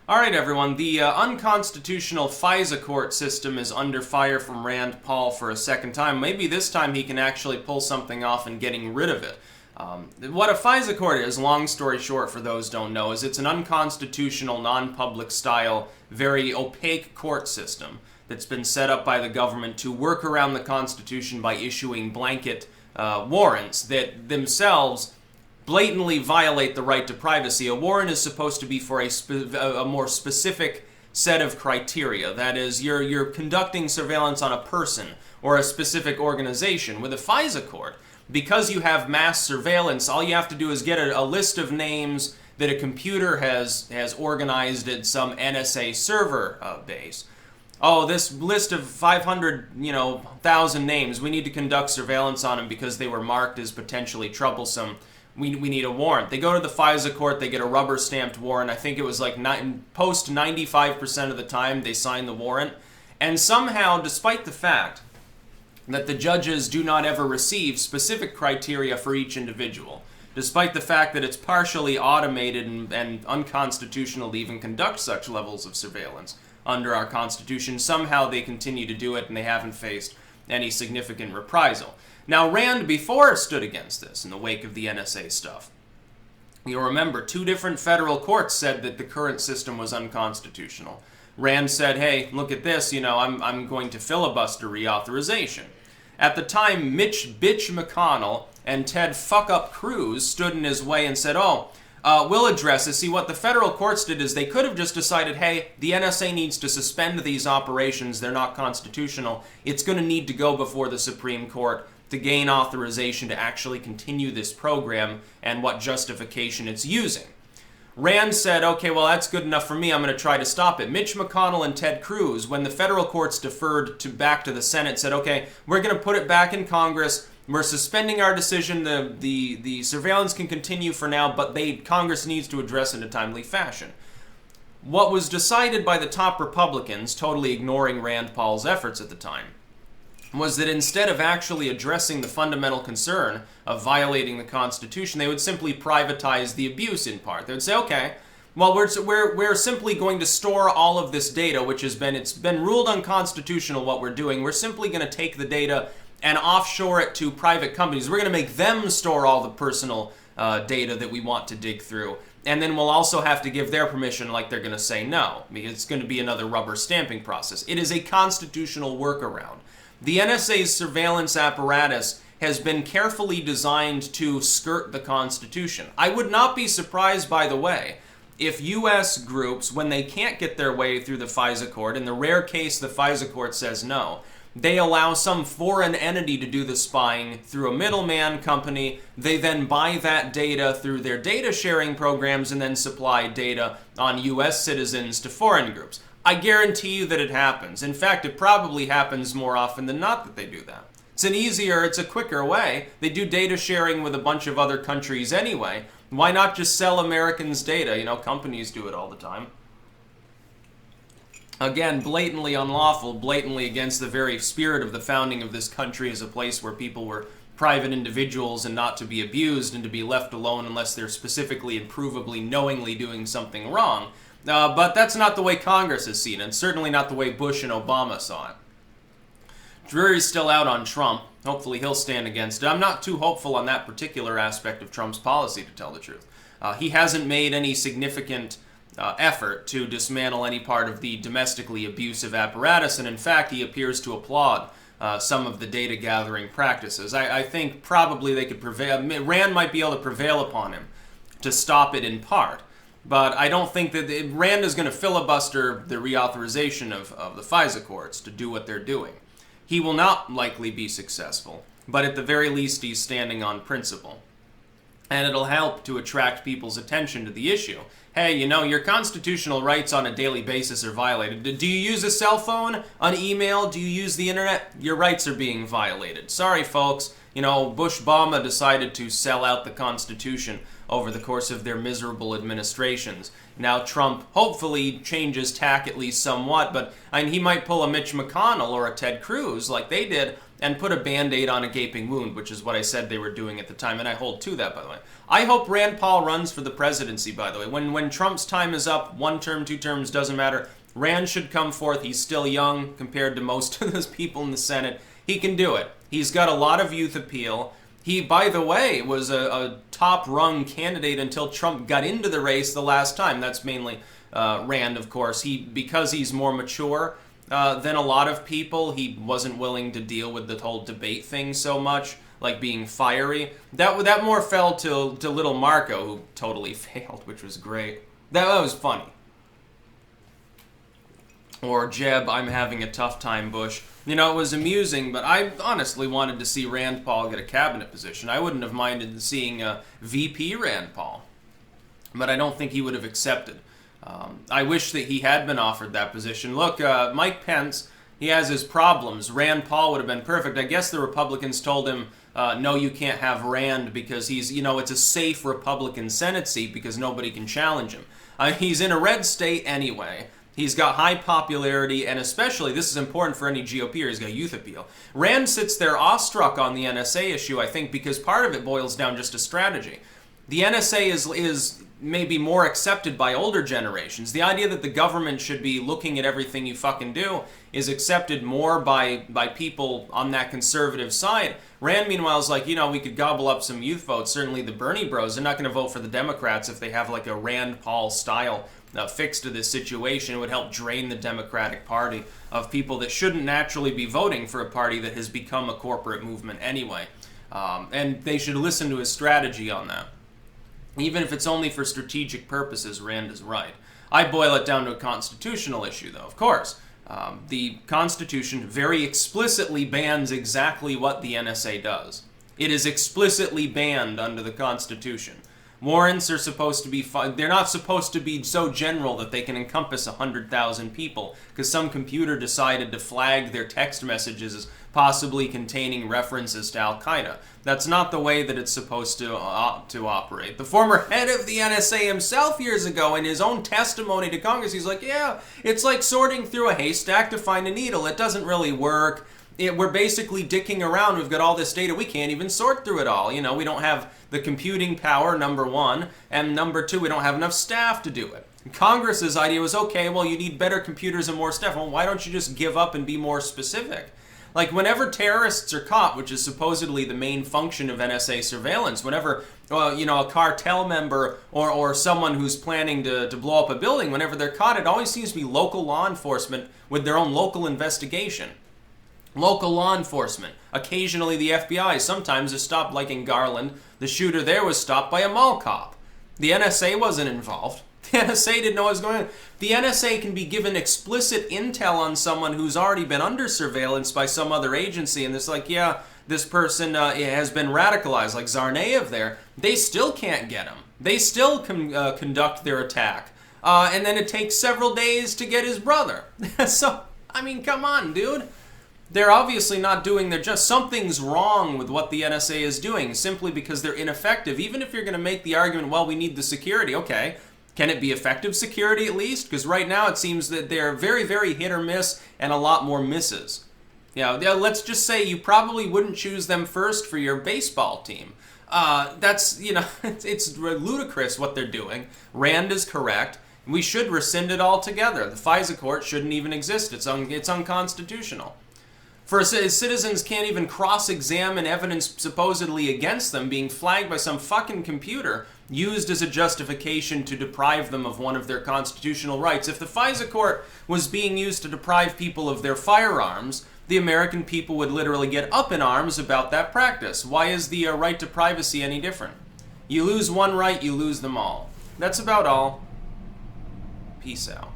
All right, everyone. The unconstitutional FISA court system is under fire from Rand Paul for a second time. Maybe this time he can actually pull something off in getting rid of it. What a FISA court is, long story short, for those who don't know, is it's an unconstitutional, non-public style, very opaque court system that's been set up by the government to work around the Constitution by issuing blanket warrants that themselves blatantly violate the right to privacy. A warrant is supposed to be for a more specific set of criteria. That is, you're conducting surveillance on a person or a specific organization. With a FISA court, because you have mass surveillance, all you have to do is get a list of names that a computer has organized at some NSA server base. Oh, this list of 500,000 names, we need to conduct surveillance on them because they were marked as potentially troublesome. We need a warrant. They go to the FISA court, they get a rubber-stamped warrant. I think it was like post 95% of the time they sign the warrant. And somehow, despite the fact that the judges do not ever receive specific criteria for each individual, despite the fact that it's partially automated and unconstitutional to even conduct such levels of surveillance under our Constitution, somehow they continue to do it and they haven't faced any significant reprisal. Now, Rand before stood against this in the wake of the NSA stuff. You'll remember, two different federal courts said that the current system was unconstitutional. Rand said, hey, look at this, I'm going to filibuster reauthorization. At the time, Mitch Bitch McConnell and Ted Fuck-Up Cruz stood in his way and said, we'll address it. See, what the federal courts did is they could have just decided, hey, the NSA needs to suspend these operations. They're not constitutional. It's going to need to go before the Supreme Court to gain authorization to actually continue this program and what justification it's using. Rand said, okay, well, that's good enough for me. I'm going to try to stop it. Mitch McConnell and Ted Cruz, when the federal courts deferred back to the Senate, said, okay, we're going to put it back in Congress. We're suspending our decision. The surveillance can continue for now, but Congress needs to address it in a timely fashion. What was decided by the top Republicans, totally ignoring Rand Paul's efforts at the time, was that instead of actually addressing the fundamental concern of violating the Constitution, they would simply privatize the abuse in part. They would say, okay, well, we're simply going to store all of this data, which it's been ruled unconstitutional what we're doing. We're simply going to take the data and offshore it to private companies. We're going to make them store all the personal data that we want to dig through. And then we'll also have to give their permission, like they're going to say no, because it's going to be another rubber stamping process. It is a constitutional workaround. The NSA's surveillance apparatus has been carefully designed to skirt the Constitution. I would not be surprised, by the way, if U.S. groups, when they can't get their way through the FISA court, in the rare case the FISA court says no, they allow some foreign entity to do the spying through a middleman company. They then buy that data through their data sharing programs and then supply data on U.S. citizens to foreign groups. I guarantee you that it happens. In fact, it probably happens more often than not that they do that. It's a quicker way. They do data sharing with a bunch of other countries anyway. Why not just sell Americans data? Companies do it all the time. Again, blatantly unlawful, blatantly against the very spirit of the founding of this country as a place where people were private individuals and not to be abused and to be left alone unless they're specifically and provably knowingly doing something wrong. But that's not the way Congress has seen it, and certainly not the way Bush and Obama saw it. Drury's still out on Trump. Hopefully he'll stand against it. I'm not too hopeful on that particular aspect of Trump's policy, to tell the truth. He hasn't made any significant effort to dismantle any part of the domestically abusive apparatus, and in fact he appears to applaud some of the data gathering practices. I think probably they could prevail. Rand might be able to prevail upon him to stop it in part. But I don't think that Rand is going to filibuster the reauthorization of the FISA courts to do what they're doing. He will not likely be successful, but at the very least he's standing on principle. And it'll help to attract people's attention to the issue. Hey, your constitutional rights on a daily basis are violated. Do you use a cell phone, an email? Do you use the internet? Your rights are being violated. Sorry, folks. Bush-Obama decided to sell out the Constitution over the course of their miserable administrations. Now Trump hopefully changes tack at least somewhat, but he might pull a Mitch McConnell or a Ted Cruz like they did. and put a Band-Aid on a gaping wound, which is what I said they were doing at the time, and I hold to that, by the way. I hope Rand Paul runs for the presidency, by the way. When Trump's time is up, 1 term, 2 terms, doesn't matter. Rand should come forth. He's still young compared to most of those people in the Senate. He can do it. He's got a lot of youth appeal. He, by the way, was a top-rung candidate until Trump got into the race the last time. That's mainly Rand, of course. Because he's more mature than a lot of people, he wasn't willing to deal with the whole debate thing so much, like being fiery. That more fell to little Marco, who totally failed, which was great. That was funny. Or Jeb, I'm having a tough time, Bush. You know, it was amusing, but I honestly wanted to see Rand Paul get a cabinet position. I wouldn't have minded seeing VP Rand Paul, but I don't think he would have accepted. I wish that he had been offered that position. Look, Mike Pence, he has his problems. Rand Paul would have been perfect. I guess the Republicans told him, no, you can't have Rand because he's, you know, it's a safe Republican Senate seat because nobody can challenge him. He's in a red state anyway. He's got high popularity, and especially, this is important for any GOPer, he's got youth appeal. Rand sits there awestruck on the NSA issue, I think, because part of it boils down just to strategy. The NSA is maybe more accepted by older generations. The idea that the government should be looking at everything you fucking do is accepted more by people on that conservative side. Rand, meanwhile, is like, you know, we could gobble up some youth votes. Certainly the Bernie bros are not going to vote for the Democrats if they have like a Rand Paul style fix to this situation. It would help drain the Democratic Party of people that shouldn't naturally be voting for a party that has become a corporate movement anyway. And they should listen to his strategy on that. Even if it's only for strategic purposes, Rand is right. I boil it down to a constitutional issue, though, of course. The Constitution very explicitly bans exactly what the NSA does. It is explicitly banned under the Constitution. Warrants are supposed to be, they're not supposed to be so general that they can encompass 100,000 people, because some computer decided to flag their text messages as possibly containing references to Al-Qaeda. That's not the way that it's supposed to operate. The former head of the NSA himself years ago, in his own testimony to Congress, he's like, yeah, it's like sorting through a haystack to find a needle. It doesn't really work. We're basically dicking around. We've got all this data. We can't even sort through it all. You know, we don't have the computing power, number one, and number two, we don't have enough staff to do it. Congress's idea was, okay, well, you need better computers and more staff. Well, why don't you just give up and be more specific? Like, whenever terrorists are caught, which is supposedly the main function of NSA surveillance, whenever, you know, a cartel member or someone who's planning to blow up a building, whenever they're caught, it always seems to be local law enforcement with their own local investigation. Local law enforcement. Occasionally the FBI. Sometimes is stopped, like in Garland. The shooter there was stopped by a mall cop. The NSA wasn't involved. The NSA didn't know what was going on. The NSA can be given explicit intel on someone who's already been under surveillance by some other agency, and it's like, yeah, this person has been radicalized, like Tsarnaev there. They still can't get him. They still conduct their attack. And then it takes several days to get his brother. So, I mean, come on, dude. They're obviously not doing their just. Something's wrong with what the NSA is doing simply because they're ineffective. Even if you're going to make the argument, well, we need the security, okay. Can it be effective security at least? Because right now it seems that they're very, very hit or miss and a lot more misses. Yeah, let's just say you probably wouldn't choose them first for your baseball team. That's, you know, it's ludicrous what they're doing. Rand is correct. We should rescind it altogether. The FISA court shouldn't even exist. It's unconstitutional. For citizens can't even cross-examine evidence supposedly against them being flagged by some fucking computer used as a justification to deprive them of one of their constitutional rights. If the FISA court was being used to deprive people of their firearms, the American people would literally get up in arms about that practice. Why is the right to privacy any different? You lose one right, you lose them all. That's about all. Peace out.